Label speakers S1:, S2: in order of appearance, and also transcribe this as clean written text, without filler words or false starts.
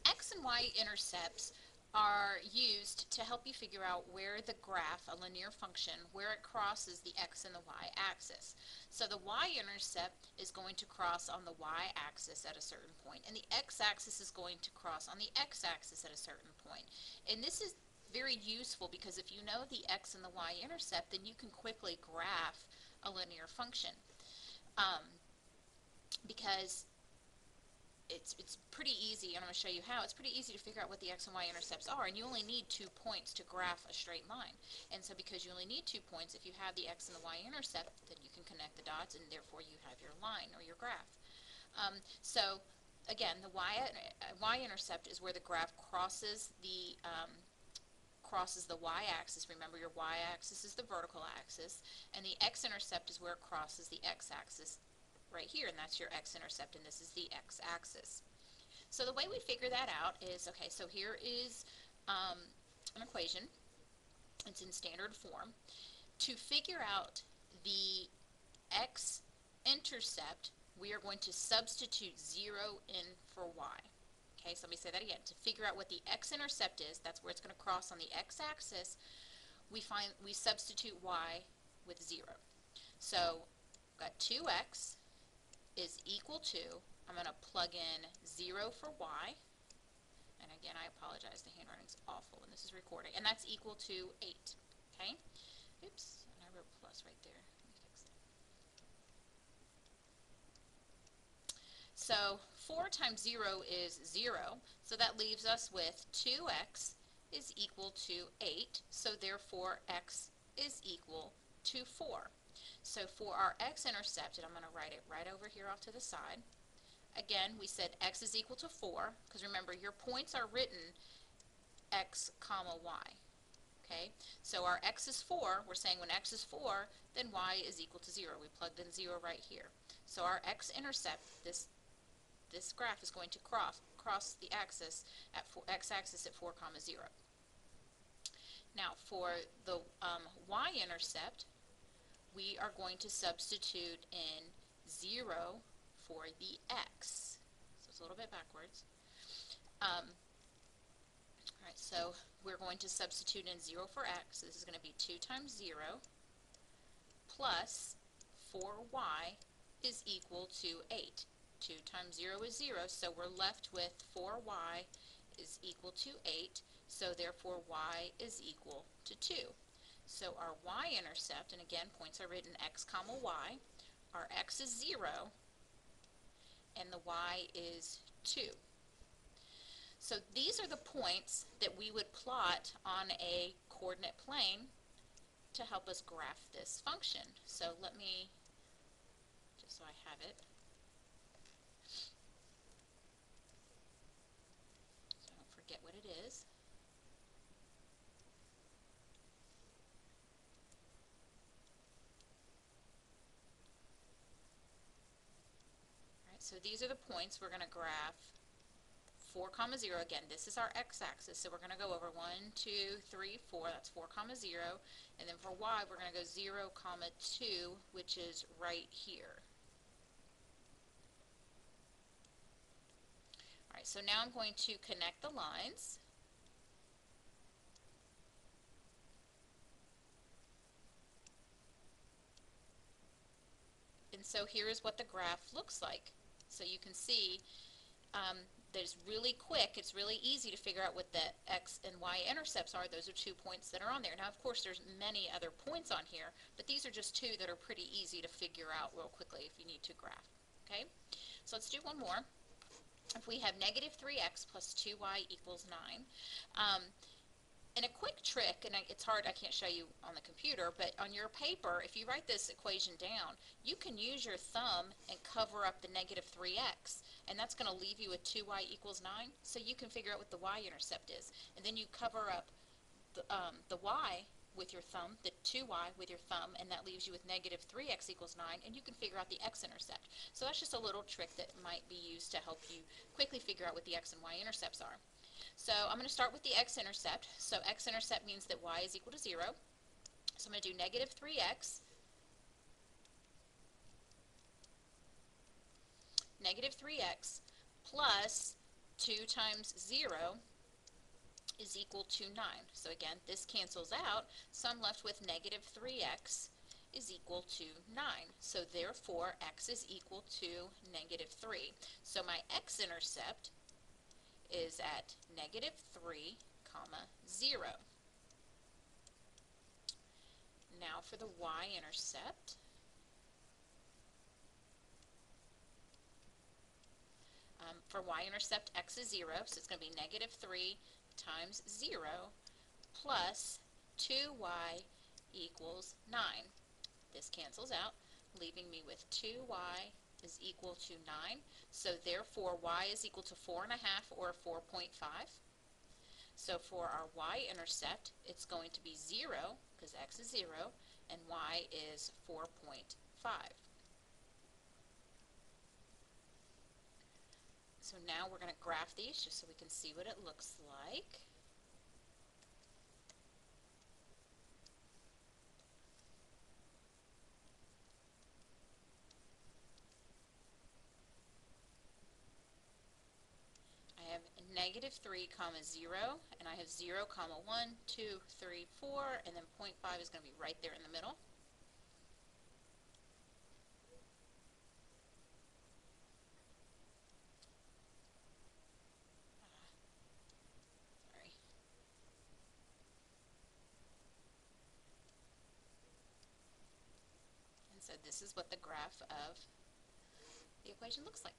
S1: X and Y intercepts are used to help you figure out where the graph, a linear function, where it crosses the X and the Y axis. So the Y-intercept is going to cross on the Y-axis at a certain point, and the X-axis is going to cross on the X-axis at a certain point. And this is very useful because if you know the X and the Y-intercept, then you can quickly graph a linear function. Because it's pretty easy, and I'm going to show you how. It's pretty easy to figure out what the X and Y intercepts are, and you only need 2 points to graph a straight line. And so because you only need 2 points, if you have the X and the Y intercept, then you can connect the dots, and therefore you have your line or your graph. So again, the Y-intercept is where the graph crosses the Y-axis. Remember, your Y-axis is the vertical axis, and the X-intercept is where it crosses the X-axis right here, and that's your X-intercept, and this is the X-axis. So the way we figure that out is, okay, so here is an equation. It's in standard form. To figure out the X-intercept, we are going to substitute 0 in for Y. Okay, so let me say that again. To figure out what the X-intercept is, that's where it's going to cross on the X-axis, we substitute Y with 0. So we've got 2X is equal to, I'm going to plug in 0 for Y, and again I apologize, the handwriting's awful when this is recording, and that's equal to 8, okay? Oops, and I wrote plus right there. Let me fix that. So 4 times 0 is 0, so that leaves us with 2x is equal to 8, so therefore x is equal to 4. So for our X-intercept, and I'm going to write it right over here off to the side, again, we said x is equal to 4, because remember, your points are written x comma y. Okay, so our x is 4, we're saying when x is 4, then y is equal to 0. We plugged in 0 right here. So our X-intercept, this graph is going to cross the axis at x-axis at 4 comma 0. Now for the Y-intercept, we are going to substitute in 0 for the x. So it's a little bit backwards. Alright, so we're going to substitute in 0 for x. So this is going to be 2 times 0 plus 4y is equal to 8. 2 times 0 is 0, so we're left with 4y is equal to 8, so therefore y is equal to 2. So our Y-intercept, and again, points are written x comma y, our x is 0, and the y is 2. So these are the points that we would plot on a coordinate plane to help us graph this function. So let me, just so I have it, so I don't forget what it is. So these are the points we're going to graph. 4 comma 0, again, this is our x-axis, so we're going to go over 1, 2, 3, 4, that's 4 comma 0, and then for y, we're going to go 0 comma 2, which is right here. Alright, so now I'm going to connect the lines. And so here is what the graph looks like. So you can see that it's really quick, it's really easy to figure out what the x and y intercepts are. Those are 2 points that are on there. Now of course there's many other points on here, but these are just 2 that are pretty easy to figure out real quickly if you need to graph. Okay, so let's do one more. If we have negative 3x plus 2y equals 9, and a quick trick, and it's hard, I can't show you on the computer, but on your paper, if you write this equation down, you can use your thumb and cover up the negative 3x, and that's going to leave you with 2y equals 9, so you can figure out what the y-intercept is. And then you cover up the y with your thumb, the 2y with your thumb, and that leaves you with negative 3x equals 9, and you can figure out the x-intercept. So that's just a little trick that might be used to help you quickly figure out what the x and y-intercepts are. So I'm going to start with the x-intercept. So x-intercept means that y is equal to 0. So I'm going to do negative 3x, plus 2 times 0 is equal to 9. So again, this cancels out, so I'm left with negative 3x is equal to 9. So therefore, x is equal to negative 3. So my x-intercept is at negative 3, comma, 0. Now for the y-intercept. For y-intercept, x is 0, so it's going to be negative 3 times 0 plus 2y equals 9. This cancels out, leaving me with 2y is equal to 9. So therefore, y is equal to 4.5 or 4.5. So for our y-intercept, it's going to be 0, because x is 0, and y is 4.5. So now we're going to graph these just so we can see what it looks like. I have negative 3 comma 0, and I have 0 comma 1, 2, 3, 4, and then 0.5 is going to be right there in the middle. Sorry. And so this is what the graph of the equation looks like.